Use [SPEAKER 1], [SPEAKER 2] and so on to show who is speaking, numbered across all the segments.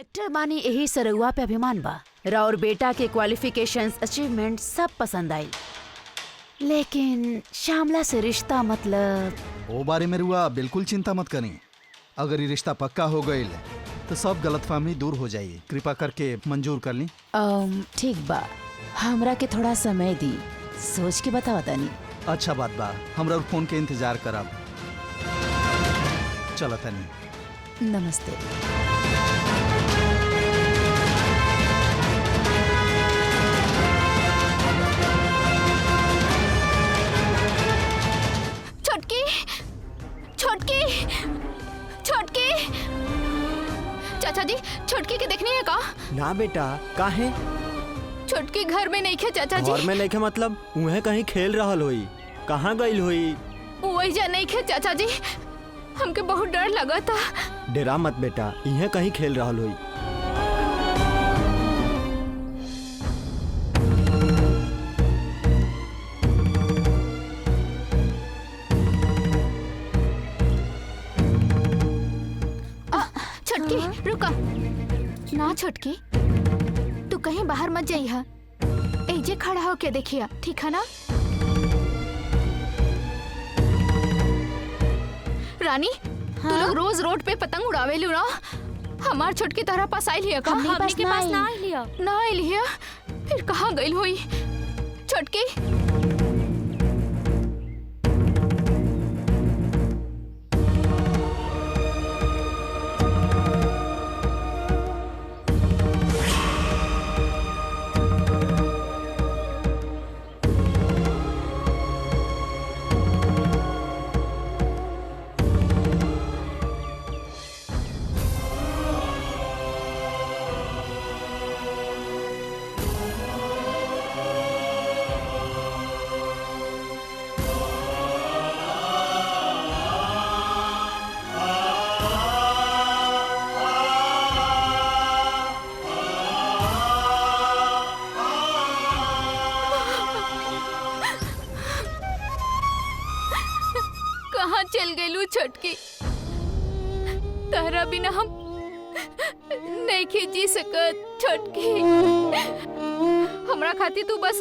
[SPEAKER 1] Collector बानी यही सरउआ पे अभिमान बा। राउर बेटा के क्वालिफिकेशंस अचीवमेंट सब पसंद आई, लेकिन श्यामला से रिश्ता मतलब
[SPEAKER 2] ओ बारे में रुआ बिल्कुल चिंता मत करी। अगर ये रिश्ता पक्का हो गई तो सब गलतफहमी दूर हो जाएगी। कृपा करके मंजूर कर ली।
[SPEAKER 1] ठीक बा, हमरा के थोड़ा समय दी, सोच के बतावा तानी।
[SPEAKER 2] अच्छा बात बा, हमरा फोन के इंतजार करब। चलो तनी।
[SPEAKER 1] नमस्ते।
[SPEAKER 3] छोटकी, छोटकी, छोटकी। चाचा जी, छोटकी के देखनी है का?
[SPEAKER 4] ना बेटा, काहे?
[SPEAKER 3] छोटकी घर में नहीं खे चाचा जी।
[SPEAKER 4] घर में नहीं खे मतलब उहे कहीं खेल रहल होई। कहाँ गईल होई?
[SPEAKER 3] वही जा नहीं खे चाचा जी, हमके बहुत डर लगा था।
[SPEAKER 4] डरा मत बेटा, इहे कहीं खेल रहल होई।
[SPEAKER 3] छोटकी रुका ना, छोटकी तू कहीं बाहर मत जाइए, एजे खड़ा होके देखिए, ठीक है ना? रानी, तू लोग रोज रोड पे पतंग उड़ावे लू ना, हमार छोटकी तरह पास आई लिया का?
[SPEAKER 5] हमने के पास ना लिया।
[SPEAKER 3] ना आई लिया, फिर कहाँ गई हुई छोटकी? कहाँ चल गई छोटकी? तारा बिना हम नहीं के जी सकत छोटकी। हमरा खाती तू बस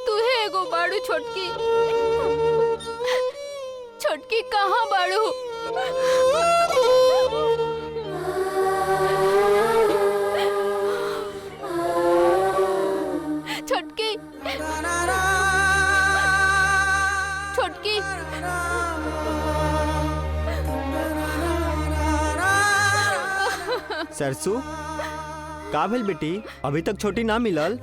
[SPEAKER 3] तू है एगो बाड़ू छोटकी। छोटकी कहाँ बाड़ू? छोटकी, छोटकी,
[SPEAKER 4] सरसू, का भेल बेटी? अभी तक छोटी ना मिलल?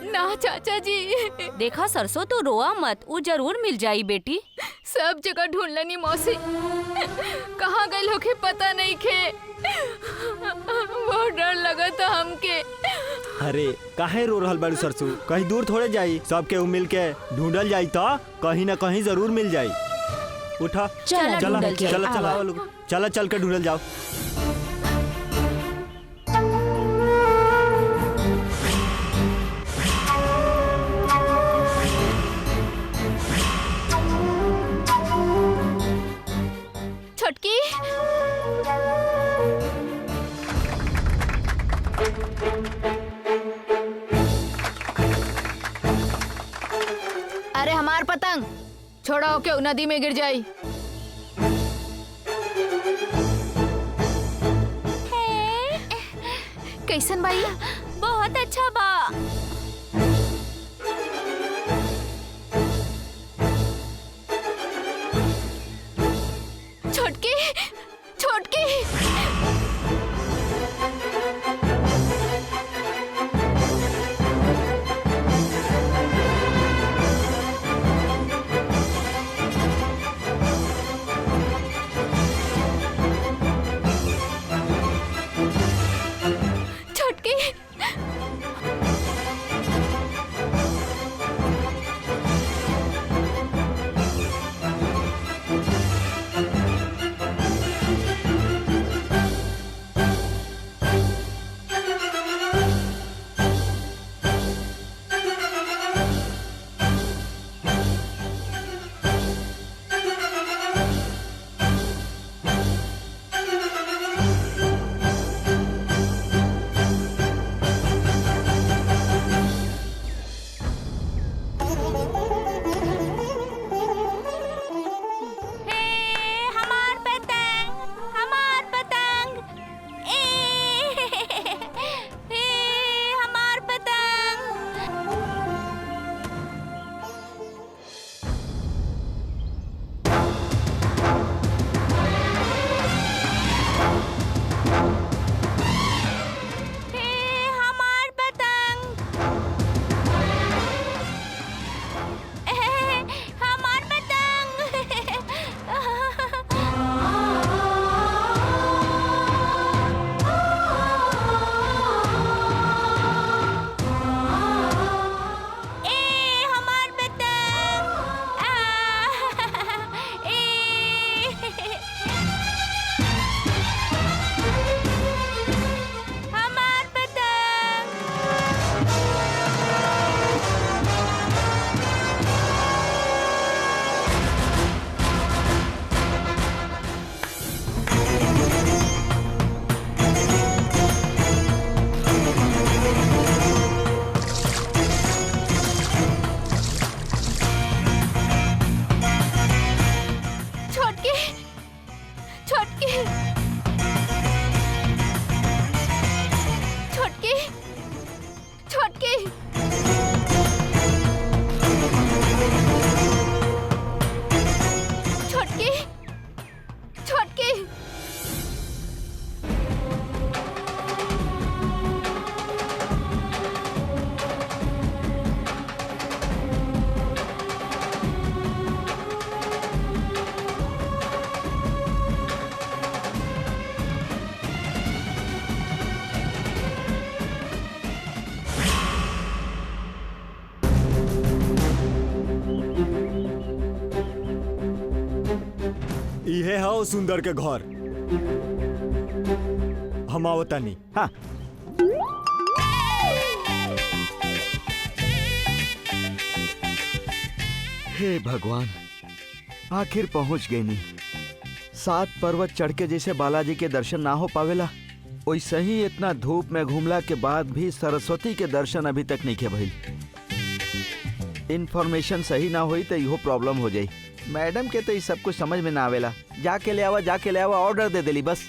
[SPEAKER 3] ना चाचा जी।
[SPEAKER 5] देखा सरसों, तू रोआ मत, वो जरूर मिल जाई बेटी।
[SPEAKER 3] सब जगह ढूंढलनी मौसी, कहाँ गई होके पता नहीं खे। बहुत डर लगा था हमके।
[SPEAKER 4] अरे काहे रो रहल बाड़ू सरसू? कहीं दूर थोड़े जाई, सब केहू मिल के ढूंढल जाई तो कहीं ना कहीं जरूर मिल जाई। उठा,
[SPEAKER 5] चला
[SPEAKER 4] चला
[SPEAKER 5] ढूंढल जाई।
[SPEAKER 4] चला चला चला, चल के ढूंढल जाओ।
[SPEAKER 3] छोटकी, अरे हमार पतंग छोड़ा होके नदी में गिर जाई। कैसन भाई?
[SPEAKER 5] बहुत अच्छा बा।
[SPEAKER 3] छोटकी, छोटकी, छोटकी,
[SPEAKER 4] ये हो सुंदर के घर। हम आवतानी।
[SPEAKER 6] हाँ हे भगवान, आखिर पहुंच गई नी। 7 पर्वत चढ़ के जैसे बालाजी के दर्शन ना हो पावेला, वैसे ही इतना धूप में घूमला के बाद भी सरस्वती के दर्शन अभी तक नहीं के भइल। इन्फॉर्मेशन सही ना हुई तो इहो प्रॉब्लम हो जाई। मैडम के तो ये सब कुछ समझ में ना आवेला। जाके ले आवा ऑर्डर दे देली बस।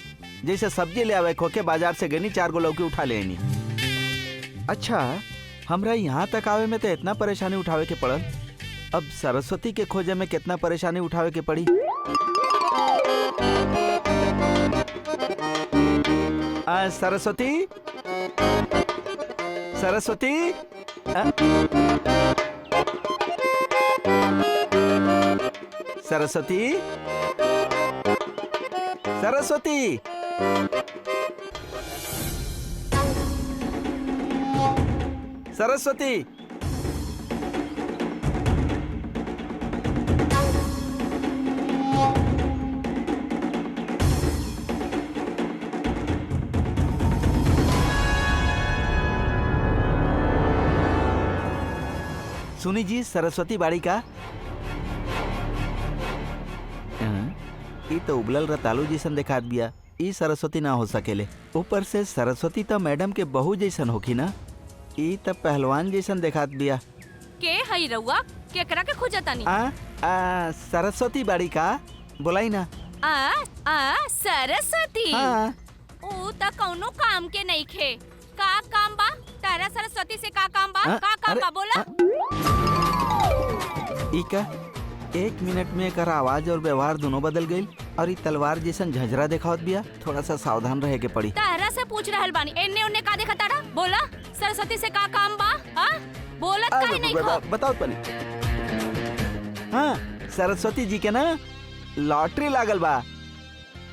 [SPEAKER 6] जैसे सब्जी ले आवे खोके बाजार से गनी 4 गो लौकी उठा ले आनी। अच्छा, हमरा यहाँ तक आवे में तो इतना परेशानी उठावे के पड़ल, अब सरस्वती के खोजे में कितना परेशानी उठावे के पड़ी। सरस्वती, सरस्वती, सरस्वती, सरस्वती, सरस्वती। सुनी जी, सरस्वती बाड़ी का ई तो उबलल रतालू जैसन दिखात बिया। ई सरस्वती ना हो सकेले। ऊपर से सरस्वती तो मैडम के बहू जैसन होखी ना। ई तो पहलवान जैसन दिखात बिया।
[SPEAKER 5] के हई रउआ केकरा के खोजतानी?
[SPEAKER 6] सरस्वती बाड़ी का बोलाई ना।
[SPEAKER 5] सरस्वती।
[SPEAKER 6] हाँ।
[SPEAKER 5] ऊ त कौनो काम के नहीं खे। का काम बा? तारा सरस्वती से का काम बा? का काम बा बोला?
[SPEAKER 6] ई का 1 मिनट में एकर आवाज और व्यवहार दोनों बदल गई और ई तलवार जैसन झंझरा दिखावत बिया। थोड़ा सा सावधान रहे के पड़ी।
[SPEAKER 5] तारा से पूछ रहल बानी, एने ओने का देखा तारा? बोला सरस्वती से का काम बा? हां बोलत काहे नहीं खो?
[SPEAKER 6] बताओ पहले। हाँ, सरस्वती जी के ना लॉटरी लागल बा।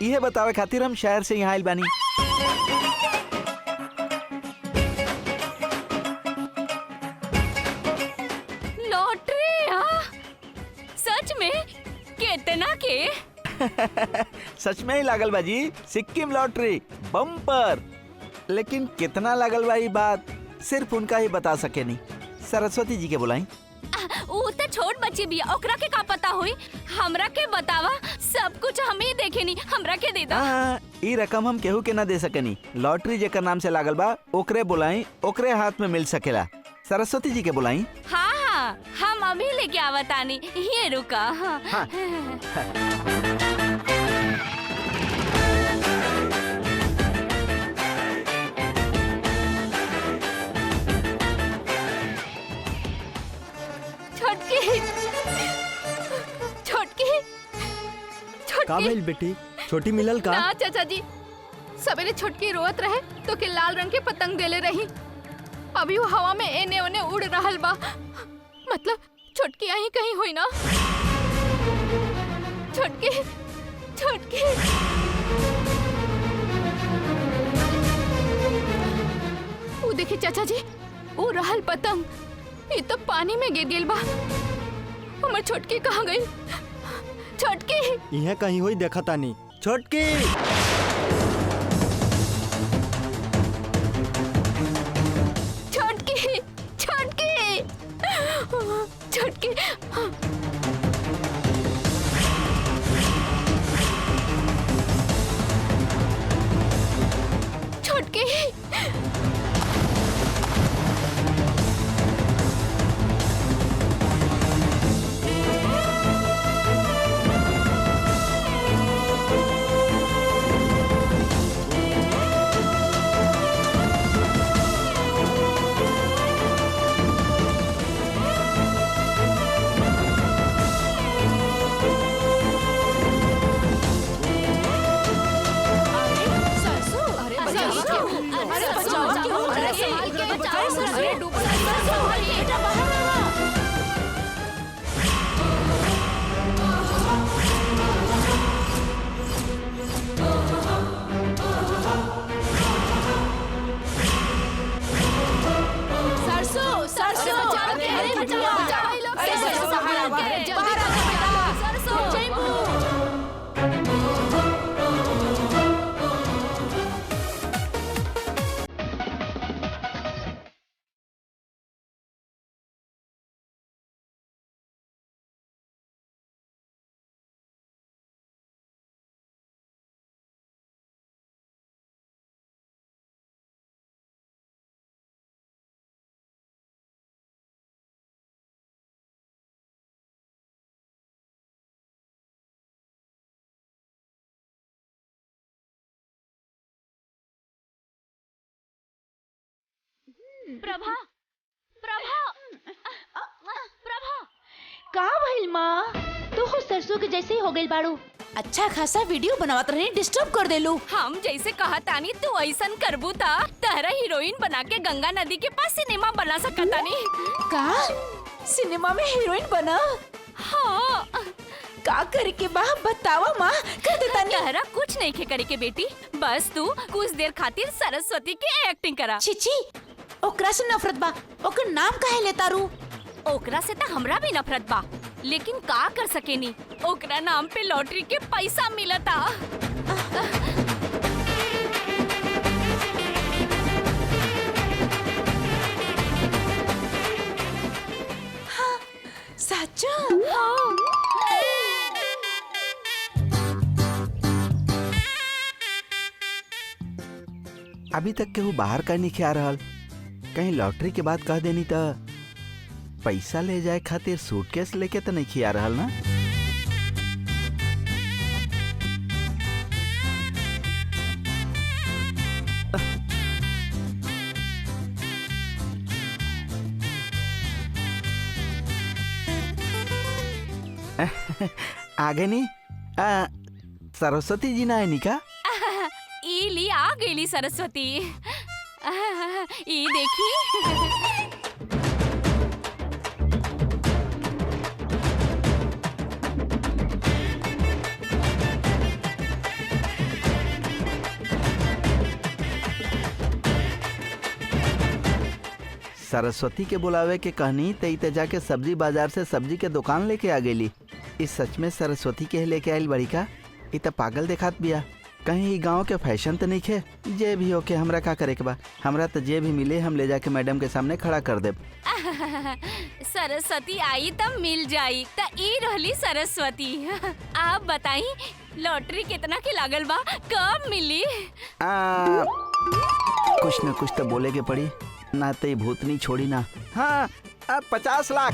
[SPEAKER 6] इहे बतावे खातिर हम शहर से यहाँ आइल बानी।
[SPEAKER 5] लॉटरी? हाँ सच में? कितना के?
[SPEAKER 6] सच में ही लागल बा जी, सिक्किम लॉटरी बम्पर। लेकिन कितना लागल बा ये बात सिर्फ उनका ही बता सके नहीं। सरस्वती जी के बुलाई।
[SPEAKER 5] ऊ तो छोट बच्ची भी, ओकरा के का पता हुई? हमरा के बतावा, सब कुछ हम ही देखेनी, हमरा के दे दा।
[SPEAKER 6] ई रकम हम केहू के ना दे सकेनी। लॉटरी जेकर नाम से लागल बा ओकरे बुलाई, ओकरे हाथ में मिल सकेला। सरस्वती जी के बुलाई।
[SPEAKER 5] हाँ हाँ, हम अभी लेके आवतानी, ये रुका। हाँ।
[SPEAKER 6] हाँ।
[SPEAKER 4] का भइल बेटी? छोटी मिलल का?
[SPEAKER 3] ना चाचा जी, सवेरे छोटकी रोत रहे तो के लाल रंग के पतंग देले रही। अभी वो हवा में एने ओने उड़ रहल बा। मतलब छोटकी यहीं कहीं हुई ना। छोटकी, छोटकी। वो देखिए चाचा जी, वो रहल पतंग, ये तो पानी में गिर गेल बा। हमर छोटकी कहाँ गई? छोटकी
[SPEAKER 4] इहे कहीं हुई देखा तानी। छोटकी,
[SPEAKER 3] छोटकी, छोटकी, छोटकी। छोटकी।
[SPEAKER 5] अरे बचाओ, प्रभा प्रभा प्रभा
[SPEAKER 7] का भइल माँ? तू हो सरसों के जैसे ही हो गइल बाड़ू।
[SPEAKER 1] अच्छा खासा वीडियो बनावत रही, डिस्टर्ब कर देलू।
[SPEAKER 5] हम जैसे कहा तानी तू ऐसन करबू ता तहरा हीरोइन बना के गंगा नदी के पास सिनेमा बना सकतानी।
[SPEAKER 1] का सिनेमा में हीरोइन बना?
[SPEAKER 5] हाँ
[SPEAKER 1] का करे के बा बतावा माँ, कर देता नहीं।
[SPEAKER 5] तहरा कुछ नहीं खे करे के बेटी, बस तू कुछ देर खातिर सरस्वती के एक्टिंग करा।
[SPEAKER 1] छिची ओकरा से नफरत बा, ओकर नाम काहे लेता रू?
[SPEAKER 5] ओकरा से तो हमरा भी नफरत बा, लेकिन का कर सकेनी, ओकरा नाम पे लॉटरी के पैसा मिलता।
[SPEAKER 1] सच्चा?
[SPEAKER 6] अभी तक केहू बाहर का नहीं आ रहल, कहीं लॉटरी के बाद कह देनी तो पैसा ले जाए खातिर सूटकेस लेके तो नहीं खिया रहल ना। आगे नहीं सरस्वती जी ना है नी का?
[SPEAKER 5] ई ली आ गईली सरस्वती। ई देखी।
[SPEAKER 6] सरस्वती के बुलावे के कहनी तई ते जाके सब्जी बाजार से सब्जी के दुकान लेके आ गेली। इस सच में सरस्वती के लेके आइल बड़ी का? इ त पागल देखात बिया। कहीं ई गांव के फैशन तो नहीं खे? जे भी होके हमरा का करे के बा, हमरा तो जे भी मिले हम ले जाके मैडम के सामने खड़ा कर देब।
[SPEAKER 5] सरस्वती आई तब मिल जाई, त ई रहली सरस्वती। आप बताई लॉटरी कितना के लागल बा, कब मिली?
[SPEAKER 6] कुछ न कुछ तो बोले के पड़ी, ना तो ये भूतनी छोड़ी ना। हाँ 50 लाख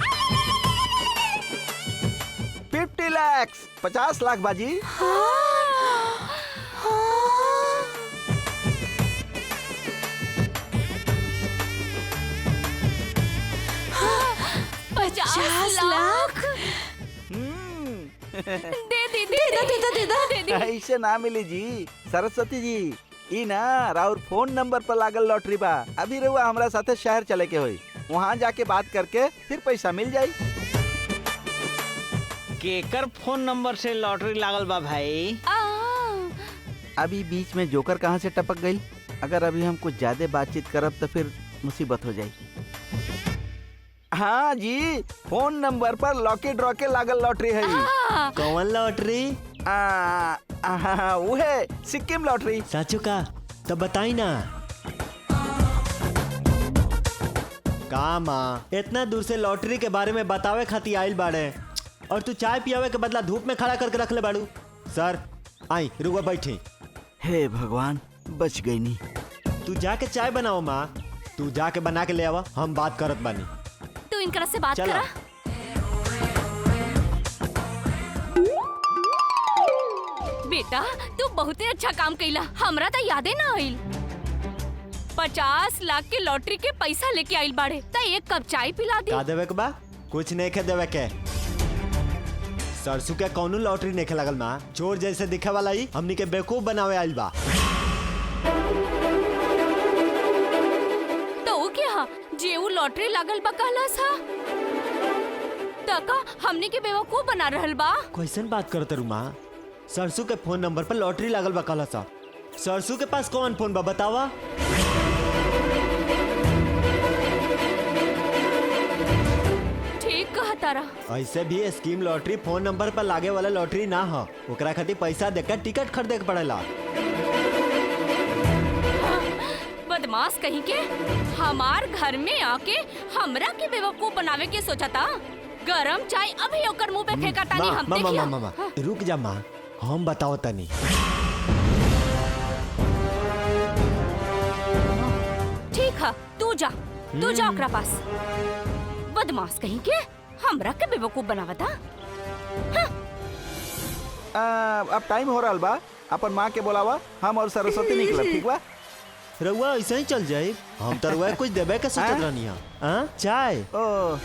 [SPEAKER 6] 50 लाख 50 लाख बाजी।
[SPEAKER 1] हाँ, हाँ।
[SPEAKER 5] 50 लाख। दे दे दे दे।
[SPEAKER 6] ऐसे ना मिली जी सरस्वती जी, ई ना राउर फोन नंबर पर लागल लॉटरी बा। अभी रहुआ हमरा साथे शहर चले के होई, वहाँ जाके बात करके फिर पैसा मिल जाई।
[SPEAKER 8] केकर फोन नंबर से लॉटरी लागल बा भाई?
[SPEAKER 6] अभी बीच में जोकर कहाँ से टपक गई? अगर अभी हम कुछ ज्यादा बातचीत करब तो फिर मुसीबत हो जाई। हाँ जी, फोन नंबर पर लॉकी ड्रॉ के लागल लॉटरी है।
[SPEAKER 4] कौन लॉटरी?
[SPEAKER 6] वो है सिक्किम लॉटरी।
[SPEAKER 4] साचू का? तब बताई ना। का माँ इतना दूर से लॉटरी के बारे में बतावे खातिर आइल बाड़े और तू चाय पियावे के बदला धूप में खड़ा करके रख ले बाड़ू। सर आई रुको बैठी।
[SPEAKER 6] हे भगवान बच गई नी।
[SPEAKER 4] तू जाके चाय बनाओ माँ, तू जाके बना के ले आवा, हम बात करत बानी।
[SPEAKER 5] तू इनकरा से बात
[SPEAKER 4] चला।
[SPEAKER 5] करा। बेटा तू बहुते अच्छा काम कइला, हमरा तो यादे ना आइल। 50 लाख के लॉटरी के पैसा लेके आइल बाड़े, त एक कप चाय पिला दी।
[SPEAKER 4] का देवे के बा? कुछ नहीं के देवे के। सरसों के कौनो लॉटरी नहीं लगल माँ, चोर जैसे दिखे वाला ही हमनी के बेवकूफ बनावे आइल बा।
[SPEAKER 5] तो ऊ क्या जे ऊ लॉटरी लागल बा कहला सा तका हमनी के बेवकूफ बना रहल बा।
[SPEAKER 4] कैसन बात करत रू माँ? सरसों के फोन नंबर पर लॉटरी लागल बा कहला सा। सरसों के पास कौन फोन बा बतावा?
[SPEAKER 5] ठीक कहा तारा।
[SPEAKER 4] ऐसे भी स्कीम लॉटरी फोन नंबर पर लागे वाला लॉटरी ना हो, ओकरा खातिर पैसा देकर टिकट खरीदे के पड़ेला।
[SPEAKER 5] बदमाश कहीं के हमार घर में आके हमरा के बेवकूफ बनावे के सोचा था। गरम चाय अभी ओकर मुंह पे फेंका तानी हम देखिया।
[SPEAKER 4] माँ रुक जा माँ, हम बताओ तनी।
[SPEAKER 5] ठीक है तू जा ओकरा पास। बदमाश कहीं के हमरा के बेवकूफ बनावता।
[SPEAKER 6] अब टाइम हो रहा बा, अपन माँ के बोलावा, हम और सरस्वती निकलब। ठीक बा?
[SPEAKER 4] रउआ ऐसे ही चल जाए। हम तो रउआ कुछ देबे के सोचत रहनी है। हाँ चाय।
[SPEAKER 6] ओ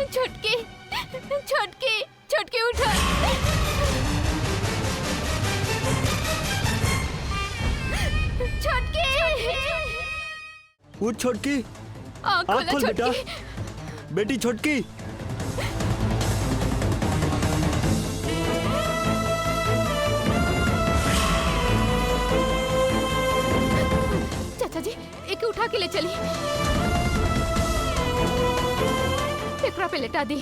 [SPEAKER 3] छोटकी छोटकी छोटकी उठा। छोटकी
[SPEAKER 4] उठ छोटकी।
[SPEAKER 3] आँख
[SPEAKER 4] आँख
[SPEAKER 3] खोला
[SPEAKER 4] खोल बेटा।
[SPEAKER 3] छोटकी।
[SPEAKER 4] बेटी छोटकी।
[SPEAKER 3] चाचा जी एक उठा के ले चली। एकरा पे लेटा दी।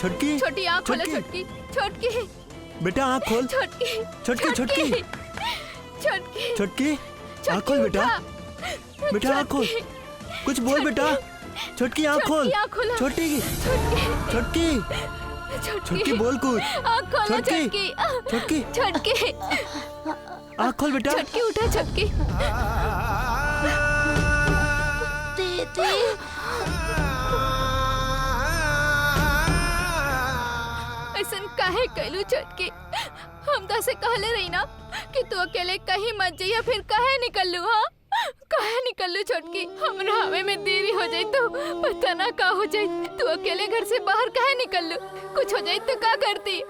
[SPEAKER 4] छोटकी
[SPEAKER 3] छोटी आँख खोला
[SPEAKER 4] छोटकी।
[SPEAKER 3] छोटकी। छोटकी
[SPEAKER 4] बेटा आँख खोल।
[SPEAKER 3] छोटकी
[SPEAKER 4] छोटकी छोटकी
[SPEAKER 3] छोटकी
[SPEAKER 4] छोटकी आँख खोल बेटा। बेटा आँख खोल। कुछ बोल बेटा। छोटकी आँख खोल। छोटकी छोटकी छोटकी बोल कुछ।
[SPEAKER 3] आँख खोला
[SPEAKER 4] छोटकी।
[SPEAKER 3] छोटकी।
[SPEAKER 4] छोटकी
[SPEAKER 3] छोटकी
[SPEAKER 4] आँख खोल बेटा।
[SPEAKER 3] छोटकी उठा छोटकी। ऐसन काहे कहलू छोटकी? हम तो से कहले रही ना कि तू अकेले कहीं मत जाइए, फिर काहे निकललू? हाँ काहे निकललू छोटकी? हमरा हवे में देरी हो जाई तो पता ना का हो जाई। तू अकेले घर से बाहर काहे निकललू? कुछ हो जाई तो का करती?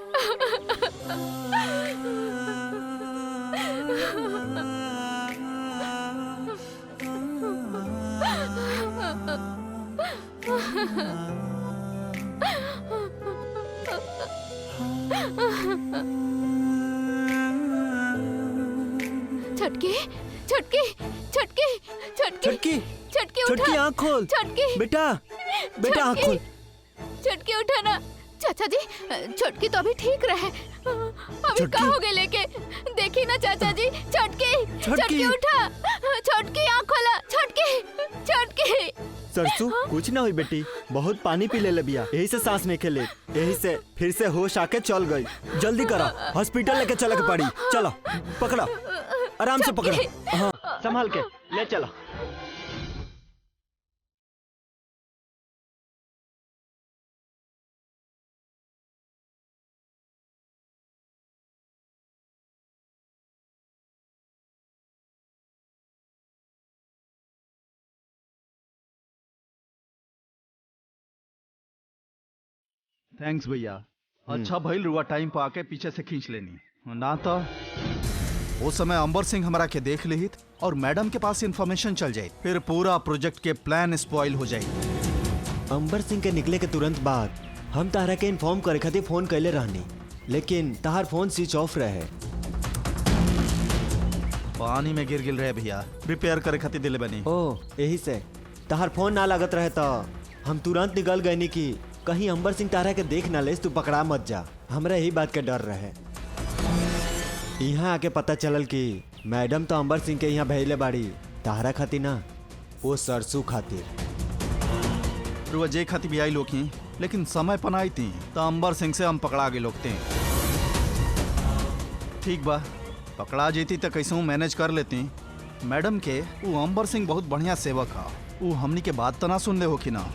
[SPEAKER 3] छटकी छटकी छटकी छटकी
[SPEAKER 4] छोटकी
[SPEAKER 3] छटकी उठा।
[SPEAKER 4] छोटकी आँख खोल।
[SPEAKER 3] छटकी
[SPEAKER 4] बेटा बेटा आँख खोल।
[SPEAKER 3] छटकी उठा ना। चाचा जी छटकी तो अभी ठीक रहे, अभी
[SPEAKER 4] छटकी?
[SPEAKER 3] का हो गए लेके? देखी ना चाचा जी। छटकी
[SPEAKER 4] छटकी?
[SPEAKER 3] छटकी उठा। छटकी आँख खोला। छटकी छटकी।
[SPEAKER 4] सरसू कुछ ना हुई बेटी, बहुत पानी पी ले लबिया, यही से सांस नहीं खेले, यही से फिर से होश आके चल गई। जल्दी करा, हॉस्पिटल लेके चला के पड़ी। चलो पकड़ा, आराम से पकड़ा। हाँ संभाल के ले चला।
[SPEAKER 2] थैंक्स भैया। अच्छा भइल रुआ टाइम पे आके पीछे से खींच लेनी, ना तो उस समय अंबर सिंह हमारा के देख लेहित और मैडम के पास इन्फॉर्मेशन चल जाए, फिर पूरा प्रोजेक्ट के प्लान स्पॉइल हो जाए।
[SPEAKER 4] अंबर सिंह के निकले के तुरंत बाद हम तारा के इन्फॉर्म करे खातिर फोन कैले रहनी, लेकिन तार फोन स्विच ऑफ रहे।
[SPEAKER 2] पानी में गिर रहे भैया, रिपेयर करे खातिर दिले बनी।
[SPEAKER 4] ओ यही से तार फोन ना लागत रहे तो हम तुरंत निकल गए नी कि कहीं अंबर सिंह तारा के देख ना ले, तू पकड़ा मत जा। हमरा यही बात के डर रहे। यहाँ आके पता चलल कि मैडम तो अंबर सिंह के यहाँ भेजले बाड़ी तारा खातिर ना, वो सरसू खातिर।
[SPEAKER 2] रुआ जे खातिर भी आई लोग ही, लेकिन समय पनाई थी तो अंबर सिंह से हम पकड़ा के लोग थे। ठीक बा, पकड़ा जेती तो कैसे मैनेज कर लेती। मैडम के वो अंबर सिंह बहुत बढ़िया सेवक हा, वो हमनी के बात तो ना सुन ले हो कि ना।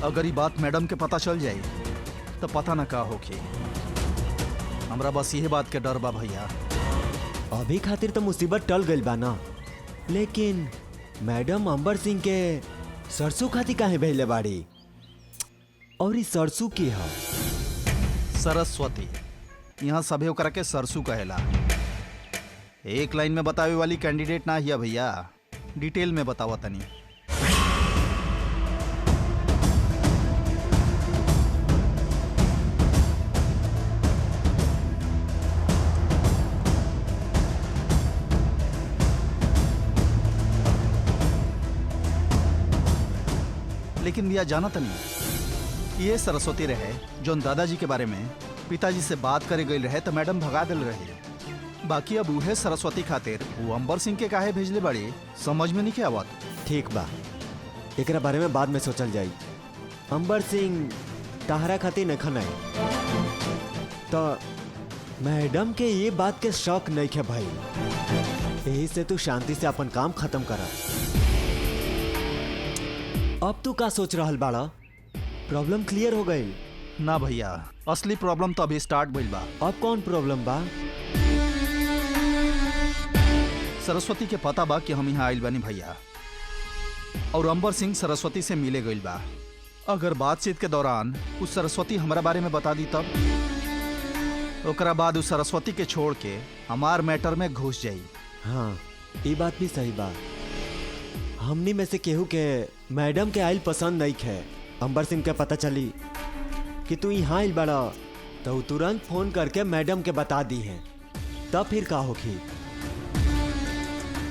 [SPEAKER 2] अगर ये बात मैडम के पता चल जाए तो पता न का होके। हमरा बस यही बात के डर बा भैया।
[SPEAKER 4] अभी खातिर तो मुसीबत टल गइल बा ना, लेकिन मैडम अंबर सिंह के सरसों खातिर काहे भेजले बाड़ी? और इस सरसों की है?
[SPEAKER 2] सरस्वती। यहाँ सभी ओकरा के सरसू कहेला। एक लाइन में बतावे वाली कैंडिडेट ना हिया भैया, डिटेल में बतावा तनी। लेकिन भैया जाना तनी, ये सरस्वती रहे जो दादाजी के बारे में पिताजी से बात करे गई रहे तो मैडम भगा दिल रहे। बाकी अब उहे सरस्वती खातिर वो अंबर सिंह के काहे भेजले बड़ी समझ में नहीं के आवत।
[SPEAKER 4] ठीक बा, एकरा बारे में बाद में सोचल जाई। अंबर सिंह तहरा खातिर नखन है तो मैडम के ये बात के शौक नहीं है भाई, यही से तू शांति से अपन काम खत्म करा। अब तू का सोच रहल बाड़ा? प्रॉब्लम क्लियर हो गई
[SPEAKER 2] ना भैया, असली प्रॉब्लम तो अभी स्टार्ट भइल बा।
[SPEAKER 4] अब कौन प्रॉब्लम बा?
[SPEAKER 2] सरस्वती के पता बा कि हम यहाँ आइल बानी भैया, और अंबर सिंह सरस्वती से मिले गइल बा। अगर बातचीत के दौरान उस सरस्वती हमारा बारे में बता दी तब ओकरा बाद उस सरस्वती के छोड़ के हमार मैटर में घुस जाई।
[SPEAKER 4] हाँ, ये बात भी सही बा। हमनी में से केहू के मैडम के आइल पसंद नहीं है। अंबर सिंह के पता चली कि तू यहाँ आइल बड़ा तो तुरंत फोन करके मैडम के बता दी है, तब फिर का होगी?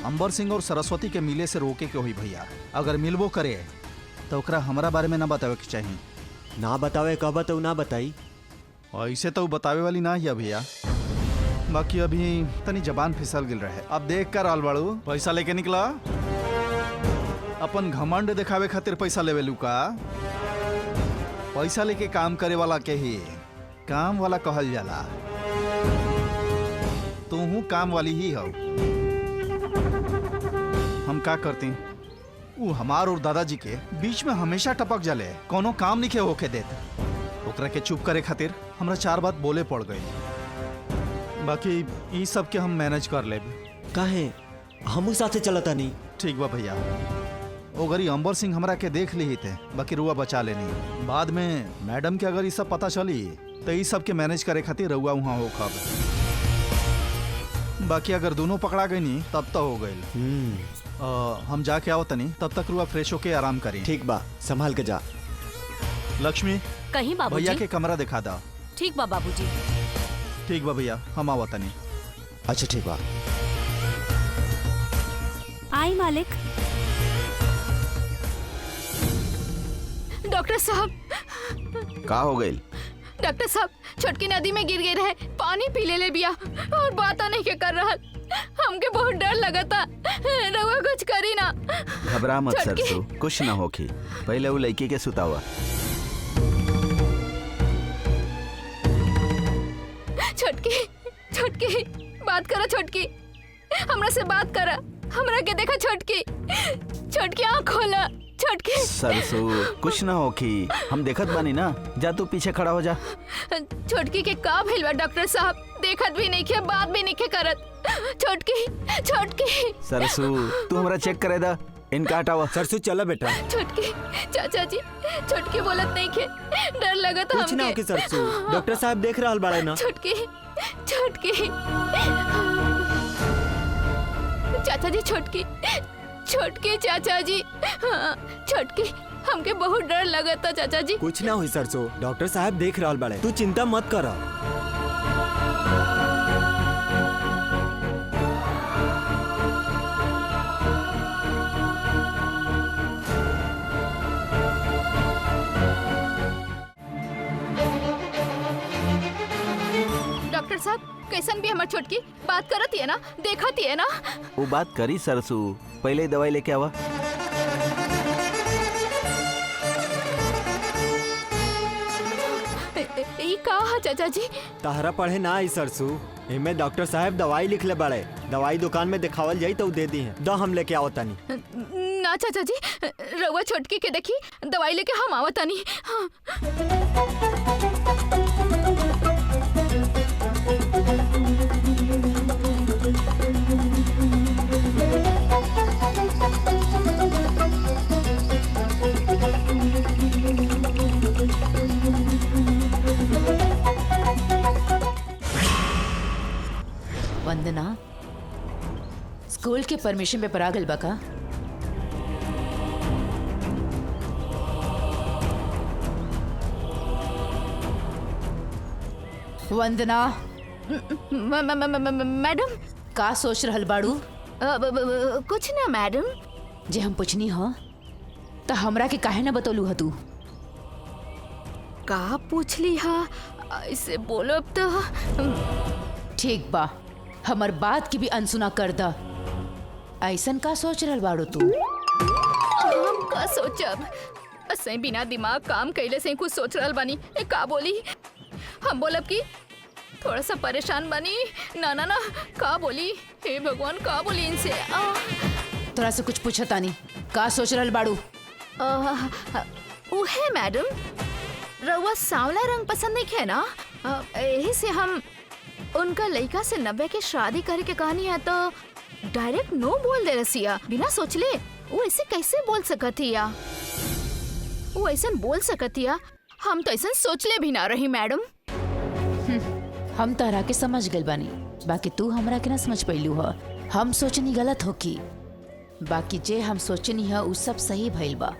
[SPEAKER 2] अंबर सिंह और सरस्वती के मिले से रोके के हुई भैया। अगर मिलबो करे तो ओकरा हमारा बारे में ना बतावे के चाहिए।
[SPEAKER 4] ना बतावे कब तो ना बताई।
[SPEAKER 2] ऐसे तो बतावे वाली ना ही भैया, बाकी अभी तनी जबान फिसल गिल रहे। अब देख कर आल बाड़ू, पैसा लेके निकला। अपन घमंड दिखावे खातिर पैसा लेवे लुका। पैसा लेके काम करे वाला के ही काम वाला कहल जाला। तू काम वाली ही हो। हम का करते वो हमार और दादाजी के बीच में हमेशा टपक जाले, कोनो काम नहीं के होके देत। ओकरा के चुप करे खातिर हमरा 4 बात बोले पड़ गई। बाकी ई सब के हम मैनेज कर लेब।
[SPEAKER 4] काहे? हमू साथे चलता नहीं।
[SPEAKER 2] ठीक बा भैया। ओ गरी अंबर सिंह हमरा के देख ली थे, बाकी रुआ बचा लेनी। बाद में मैडम के अगर ये सब पता चली तो ये सब के मैनेज करे खातिर रुआ वहाँ हो खब। बाकी अगर दोनों पकड़ा गई नी तब तो हो गई। हम जाके आओ तनी, तब तक रुआ फ्रेश होके आराम करी।
[SPEAKER 4] ठीक बा, संभाल के जा।
[SPEAKER 2] लक्ष्मी,
[SPEAKER 5] कहीं बाबूजी?
[SPEAKER 2] भैया के कमरा दिखा दा।
[SPEAKER 5] ठीक बा बाबूजी।
[SPEAKER 2] ठीक बा भैया, हम आओ तनी।
[SPEAKER 4] अच्छा ठीक बा।
[SPEAKER 5] आई मालिक।
[SPEAKER 3] डॉक्टर साहब,
[SPEAKER 6] का हो गई?
[SPEAKER 3] डॉक्टर साहब, छोटकी नदी में गिर गए रहे, पानी पी ले बिया और बात नहीं के कर रहा। हमके बहुत डर लगता। रउआ कुछ करी ना।
[SPEAKER 6] घबरा मत
[SPEAKER 3] छोटकी।
[SPEAKER 6] सरसू, कुछ ना होखी। पहले वो लड़की के सुतावा।
[SPEAKER 3] छोटकी, छोटकी, बात करा छोटकी, हमरा से बात करा। हमरा के देखा छोटकी, छोटकी आँख खोला। छोटकी
[SPEAKER 6] सरसू, कुछ ना होखी, हम देखत बानी ना। जा तू पीछे खड़ा हो जा।
[SPEAKER 3] छोटकी के का भइल बा डॉक्टर साहब? देखत भी नहीं के, बात भी नहीं के करत। छोटकी, छोटकी।
[SPEAKER 6] सरसू, तू हमरा चेक करे दा। इनका हटावा।
[SPEAKER 4] सरसू चला बेटा।
[SPEAKER 3] छोटकी, चाचा जी, छोटकी बोलत नहीं के, डर लगत हमके।
[SPEAKER 4] कुछ ना होगी सरसू, डॉक्टर साहब देख रहल बाड़े ना।
[SPEAKER 3] छोटकी, छोटकी, चाचा जी, छोटकी, छोटकी, चाचा जी, हाँ, छोटकी, हमके बहुत डर लगता चाचा जी।
[SPEAKER 4] कुछ ना हुई सरसू, डॉक्टर साहब देख रहल बाड़े, तू चिंता मत कर।
[SPEAKER 3] डॉक्टर साहब, कैसन भी हमार छोटकी बात करती है ना, देखती है ना।
[SPEAKER 6] वो बात करी सरसू, पहले दवाई लेके आवा।
[SPEAKER 3] ई का है चाचा जी?
[SPEAKER 4] तहरा पढ़े ना आई सरसू, इनमें डॉक्टर साहब दवाई लिख ले बड़े, दवाई दुकान में दिखावल जाई तो उ दे दी है। दो हम लेके आओ तानी।
[SPEAKER 3] ना चाचा जी, रउआ छोटकी के देखी, दवाई लेके हम आवतानी। हाँ।
[SPEAKER 1] वंदना, स्कूल के परमिशन पेपर आ गइल बा का? वंदना,
[SPEAKER 3] मैडम,
[SPEAKER 1] का सोच रहल बाड़ू?
[SPEAKER 3] कुछ ना मैडम।
[SPEAKER 1] जे हम पूछनी हो तो हमरा के काहे न बतौलू ह तू?
[SPEAKER 3] का पूछ ली हा? ऐसे बोलो अब तो।
[SPEAKER 1] ठीक बा, हमर बात की भी अनसुना कर द। ऐसन का सोच रहल बाड़ू तू?
[SPEAKER 3] हम का सोचब? असै बिना दिमाग काम कैले से कुछ सोच रहल बानी। ए का बोली? हम बोलब कि थोड़ा सा परेशान बानी। ना ना ना, का बोली? हे भगवान, का बोली इनसे?
[SPEAKER 1] तोरा से कुछ पूछतानी, का सोच रहल बाड़ू?
[SPEAKER 3] उहे मैडम, रउआ सांवला रंग पसंद नहीं है ना? यही से हम उनका लड़का से 90 के शादी करे के कहानी है तो डायरेक्ट नो बोल दे रसिया, बिना सोचले। वो ऐसे कैसे बोल सकतिया? वो ऐसे बोल सकतिया? हम तो ऐसे सोचले भी ना रही मैडम।
[SPEAKER 1] हम तहरा के समझ गइल बानी, बाकी तू हमरा के ना समझ पैलू ह। हम सोचनी गलत हो की, बाकी जे हम सोचनी है उ सब सही भइल बा।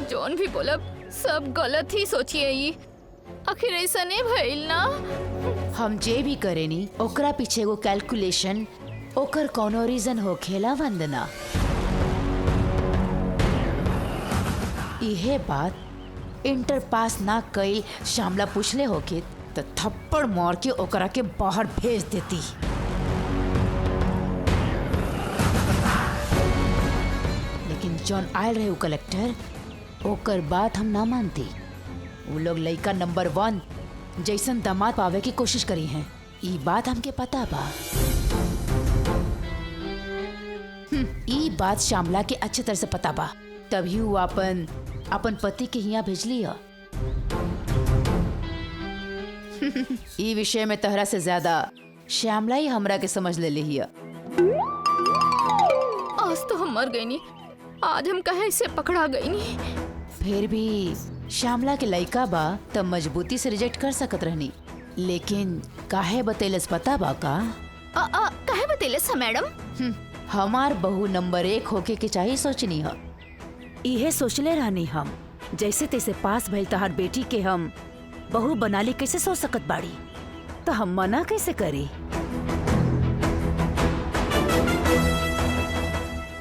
[SPEAKER 3] जौन भी बोलब सब गलत ही सोचिए। ई आखिर ऐसा नहीं भइल ना?
[SPEAKER 1] हम जे भी करेनी ओकरा पीछे एगो कैलकुलेशन, ओकर कोनो रीजन होखेला वंदना। इहे बात इंटर पास ना कई श्यामला पूछले होके तो थप्पड़ मार के ओकरा के बाहर भेज देती। लेकिन जौन आयल रहे उ कलेक्टर, ओकर बात हम ना मानती। वो लोग लड़का नंबर 1 जैसन दामाद पावे की कोशिश करी हैं, ई बात हमके पता बा। ई बात श्यामला के अच्छे तरह से पता बा, तभी वो अपन पति के यहाँ भेजली है। ई विषय में तहरा से ज्यादा श्यामला ही हमरा के समझ ले ली है।
[SPEAKER 3] आज तो हम मर गई नी, आज हम कहे से पकड़ा गई नी।
[SPEAKER 1] फिर भी श्यामला के लड़का बा तब मजबूती से रिजेक्ट कर सकत रहनी, लेकिन काहे बतेलस पता बा का?
[SPEAKER 3] काहे बतेलस मैडम?
[SPEAKER 1] हमार बहू नंबर 1 होके के चाहिए सोचनी है। इहे सोचले रहनी हम, जैसे तैसे पास भइल तहार बेटी के हम बहू बना ली कैसे सोच सकत बाड़ी, तो हम मना कैसे करी?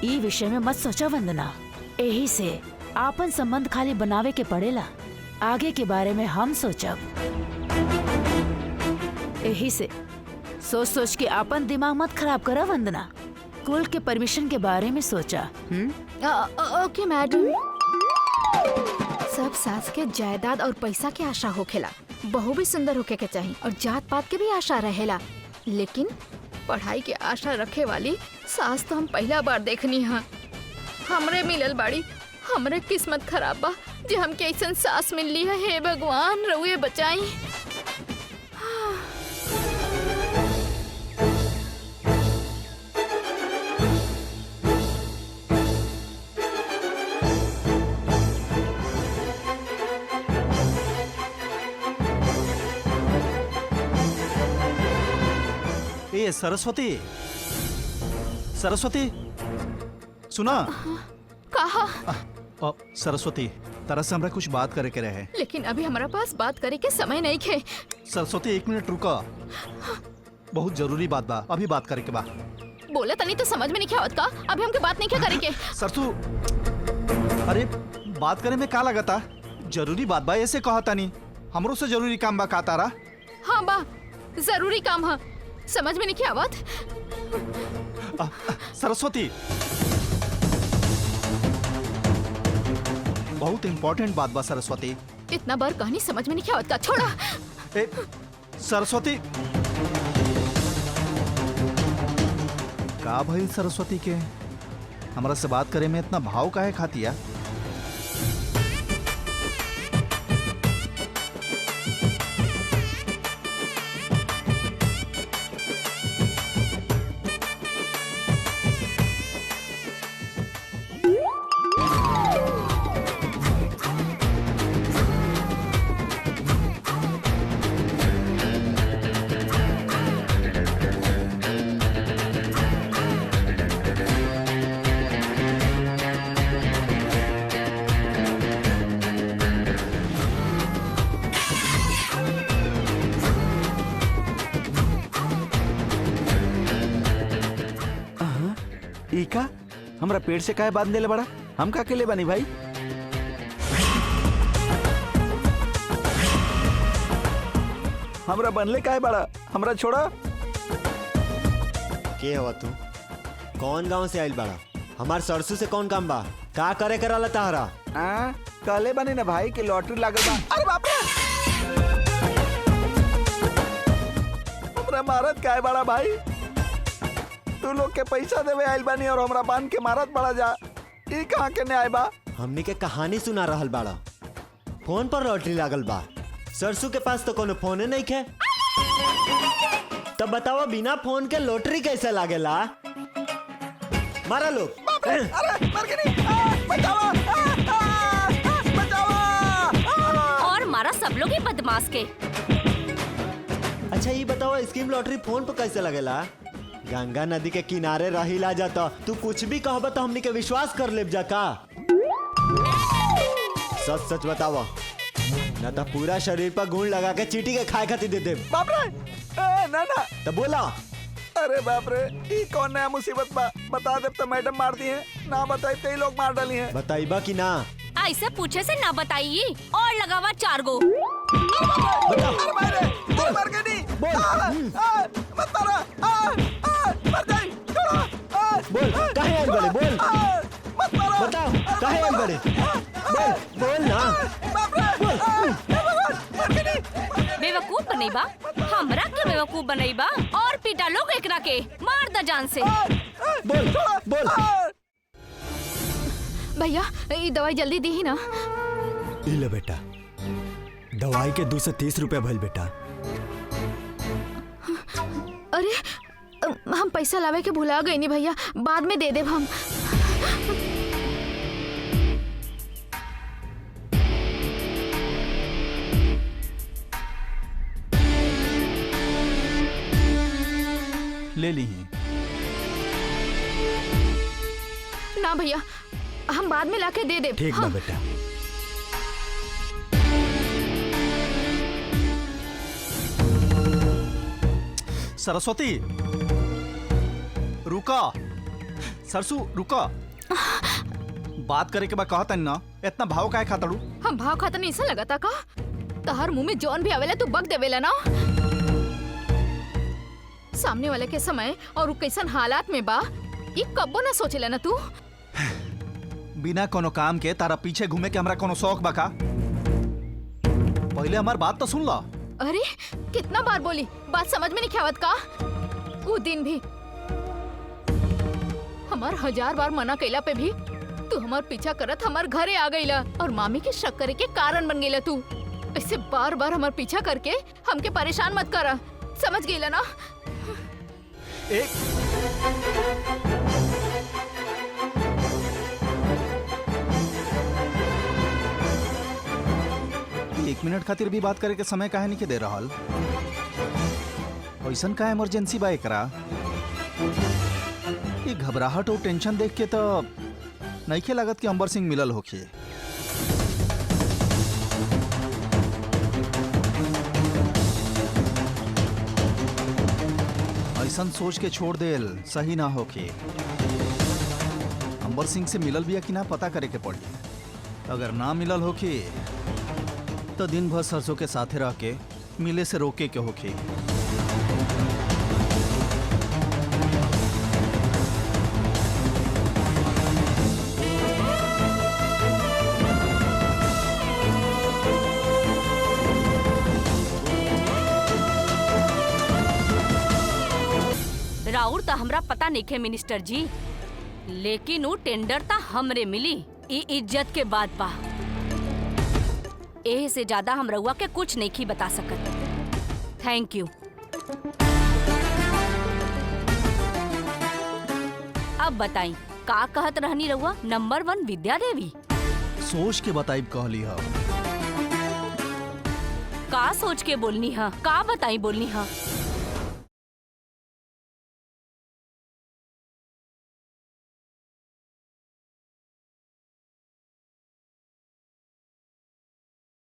[SPEAKER 1] ई विषय में मत सोचा वंदना, यही से आपन संबंध खाली बनावे के पड़ेला, आगे के बारे में हम सोचब। यही से सोच सोच के आपन दिमाग मत खराब करा वंदना, स्कूल के परमिशन के बारे में सोचा।
[SPEAKER 3] ओके मैडम। सब सास के जायदाद और पैसा के आशा होखेला, बहू भी सुंदर होके के चाहिए और जात पात के भी आशा रहेला, लेकिन पढ़ाई के आशा रखे वाली सास तो हम पहला बार देखनी है। हमरे मिलल बाड़ी, हमरे किस्मत खराब बा जे हमके ऐसन सास मिलली है। हे भगवान, रउए बचाई।
[SPEAKER 2] ए सरस्वती, सरस्वती सुना।
[SPEAKER 3] कहा?
[SPEAKER 2] सरस्वती, तरह से हमरा कुछ बात करे के रहे,
[SPEAKER 3] लेकिन अभी हमारा पास बात करे के समय नहीं खे।
[SPEAKER 2] सरस्वती 1 मिनट रुका, बहुत जरूरी बात बा, अभी बात करे के बा।
[SPEAKER 3] बोला तनी तो समझ में नहीं आवत का? अभी हमके बात नहीं क्या करे के?
[SPEAKER 2] सरसू, अरे बात करे में का लगता? जरूरी बात बा, ऐसे कहा तानी। हमरो से जरूरी काम बा का तारा?
[SPEAKER 3] हाँ बा, जरूरी काम है, समझ में नहीं क्या आवत?
[SPEAKER 2] सरस्वती, बहुत इम्पोर्टेंट बात बा सरस्वती।
[SPEAKER 3] इतना बार कहानी समझ में नहीं क्या आवत का? छोड़ा।
[SPEAKER 2] सरस्वती का भइल सरस्वती के हमरा से बात करे में इतना भाव काहे खातिया?
[SPEAKER 6] ई का हमरा पेड़ से काहे बांध देले बड़ा? हम का के ले बनी भाई? हमरा बनले काहे बड़ा? हमरा छोड़ा।
[SPEAKER 4] के हवा तू? कौन गांव से आइल बाड़ा? हमार सरसों से कौन काम बा? का करे कराला ताहरा?
[SPEAKER 6] कहले बनी ना भाई कि लॉटरी लागल बा। अरे बाप रे, हमरा मारत काहे बड़ा भाई? तू लोग के पैसा देवे आइल बानी और हमरा बांध के मारत पड़ा जा। ई कहाँ के ने आए बा?
[SPEAKER 4] हमनी के कहानी सुना रहल बाड़ा। फोन पर लॉटरी लागल बा। सरसों के पास तो कोनो फोने नहीं खे। तब बताओ बिना फोन के लॉटरी कैसे लागेला? मारा लोग।
[SPEAKER 6] अरे मर गई नहीं। बचाओ, बचाओ।
[SPEAKER 5] और मारा सब लोग ही बदमाश के।
[SPEAKER 4] अच्छा ये बताओ स्कीम लॉटरी फोन पर कैसे लगेला? गंगा नदी के किनारे रहिला जाता तू कुछ भी कहबा तो हमनी के विश्वास कर लेब जा का? सच सच बतावा ना तो पूरा शरीर पर गुण लगा के चीटी के खाए खातिर दे दे।
[SPEAKER 6] बाप रे, ना ना।
[SPEAKER 4] तो बोला।
[SPEAKER 6] अरे बाप रे, ई कौन नया मुसीबत बा? बता दे तो मैडम मार दी है, ना बताई तो लोग मार डाली हैं।
[SPEAKER 4] बताइबा कि ना?
[SPEAKER 5] ऐसे पूछे से ना बताइए और लगावा 4 गो।
[SPEAKER 6] मर गई नहीं। मत मारा, मर जाई।
[SPEAKER 4] बोल काहे आइल बड़े? बोल
[SPEAKER 6] मत मारो।
[SPEAKER 4] बताओ काहे आइल बड़े? बोल बोल ना।
[SPEAKER 5] बेवकूफ बनैबा, हमरा के बेवकूफ बनैबा और पिटा लोग एकरा के मार द जान से।
[SPEAKER 4] बोल बोल।
[SPEAKER 3] भैया ये दवाई जल्दी दी ही ना।
[SPEAKER 4] ले बेटा, दवाई के 230 रुपए भइल बेटा।
[SPEAKER 3] अरे हम पैसा लावे के भुला गए नहीं भैया, बाद में दे देब हम।
[SPEAKER 2] ले ली।
[SPEAKER 3] ना भैया, हम बाद में लाके दे देब।
[SPEAKER 4] ठीक बा बेटा।
[SPEAKER 2] सरस्वती रुका। सरसू रुका। बात करे के बाद कहता ना, इतना भाव काहे खातड़ू?
[SPEAKER 3] हम भाव खाता नहीं ऐसा लगता का? तहर मुंह में जौन भी आवेला तू बक देवेला ना। सामने वाले के समय और उ कैसन हालात में बा, ये कब्बो ना सोचेला ना तू।
[SPEAKER 2] बिना कोनो काम के तारा पीछे घूमे के हमरा कोनो शौक बा का? पहले हमार बात तो सुन ला।
[SPEAKER 3] अरे कितना बार बोली, बात समझ में नहीं आवत का? वो दिन भी हमार 1000 बार मना कैला पे भी तू हमार पीछा करत हमार घरे आ गईला और मामी के शक करे के कारण बन गईला तू। ऐसे बार बार हमार पीछा करके हमके परेशान मत करा, समझ गईला ना?
[SPEAKER 2] एक मिनट खातिर भी बात करे के समय काहे नहीं के दे रहल? ऐसन का इमरजेंसी बा एकरा? ये घबराहट और टेंशन देख के तो नइखे लागत कि अंबर सिंह मिलल होखी। ऐसन सोच के छोड़ देल सही ना होखी। अंबर सिंह से मिलल बिया कि ना पता करे के पड़ी। अगर ना मिलल होखी तो दिन भर सरसों के साथे रह के मिले से रोके के होखी।
[SPEAKER 5] राउर तो हमरा पता नहीं खे मिनिस्टर जी, लेकिन वो टेंडर ता हमरे मिली। ई इज्जत के बात बा। एह से ज्यादा हम रउआ के कुछ नहीं की बता सकत। Thank you. अब बताई का कहत रहनी रउआ? नंबर 1 विद्या देवी।
[SPEAKER 2] सोच के बताइब कहली हा।
[SPEAKER 5] का सोच के बोलनी हा? का बताई बोलनी हा?